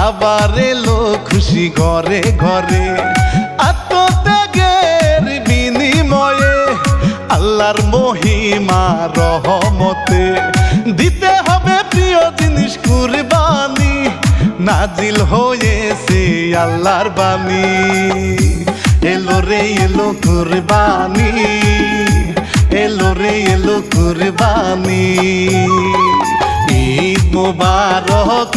আবার এলো খুশি ঘরে ঘরে। আত্মত্যাগের বিনিময়ে আল্লাহর মহিমা রহমতে দিতে হবে প্রিয় জিনিস কুরবানি। নাজিল হয়েছে আল্লাহর বাণী, এলো রে এলো কুরবানি, এলো রে এলো কুরবানি। ঈদ মুবারক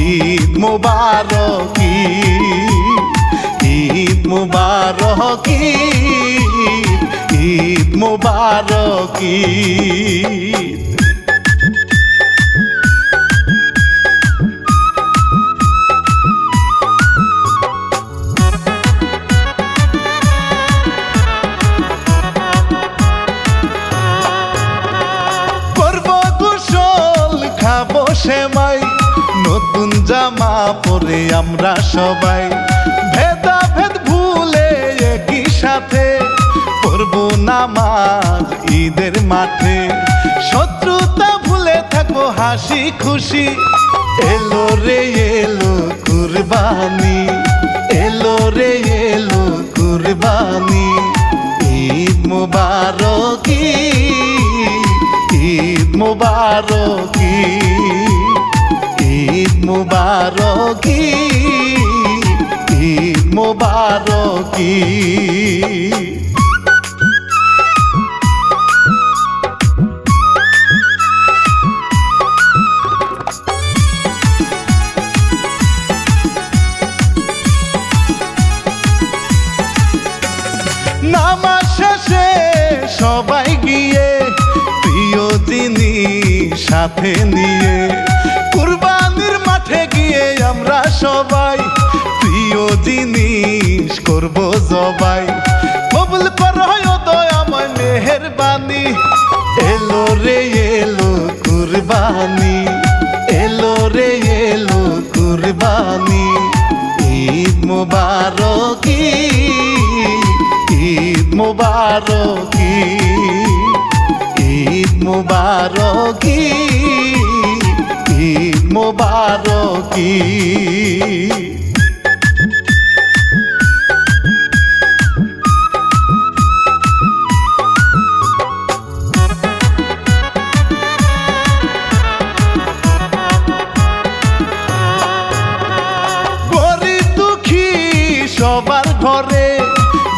ঈদ মুবারক ঈদ মুবারক ঈদ মুবারক। খাবো সেমাই নতুন জামা পরে আমরা সবাই, ভেদাভেদ ভুলে একই সাথে পড়বো নামাজ ঈদের মাঠে। শত্রুতা ভুলে থাকবো হাসি খুশি, এলো রে এলো কুরবানি, এলো রে এলো কুরবানি। ঈদ মুবারক ঈদ মুবারক ঈদ মুবারক ঈদ মুবারক। নামাজ শেষে সবাই গিয়ে প্রিয় জিনিস সাথে নিয়ে কুরবানির মাঠে গিয়ে আমরা সবাই প্রিয় জিনিস করব জবাই। কবুল করো দয়াময় মেহেরবানি, এলো রে এলো কুরবানি, এলো রে এলো কুরবানি। ঈদ মুবারক ঈদ মুবারক ঈদ মুবারক ঈদ মুবারক। গরিব দুঃখী সবার ঘরে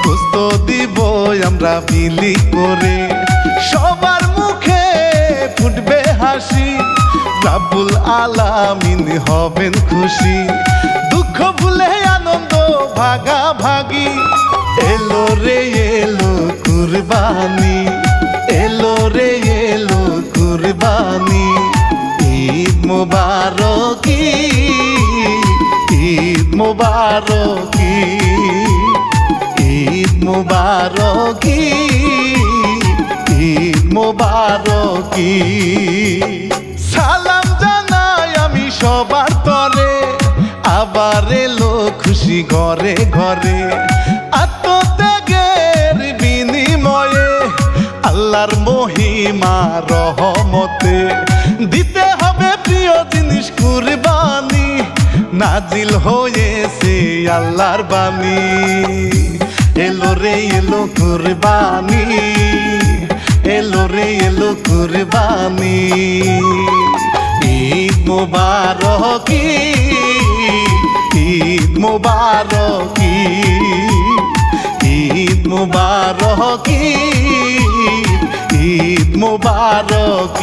গোস্ত দিব আমরা বিলি করে, সবার মুখে ফুটবে হাসি, রাব্বুল আলামিন হবেন খুশি। দুঃখ ভুলে আনন্দ ভাগাভাগি, এলো রে এলো কুরবানি, এলো রে এলো কুরবানি। ঈদ মুবারক ঈদ মুবারক ঈদ মুবারক ঈদ মুবারক। সালাম জানাই আমি সবার তরে, আবার এলো খুশি ঘরে ঘরে। আত্মত্যাগের বিনিময়ে আল্লাহর মহিমা রহমতে দিতে হবে প্রিয় জিনিস কুরবানি। নাজিল হয়েছে আল্লাহর বাণী, এলো রে এলো কুরবানি, এলো রে এলো কুরবানি। ঈদ মুবারক ঈদ মুবারক ঈদ মুবারক ঈদ মুবারক।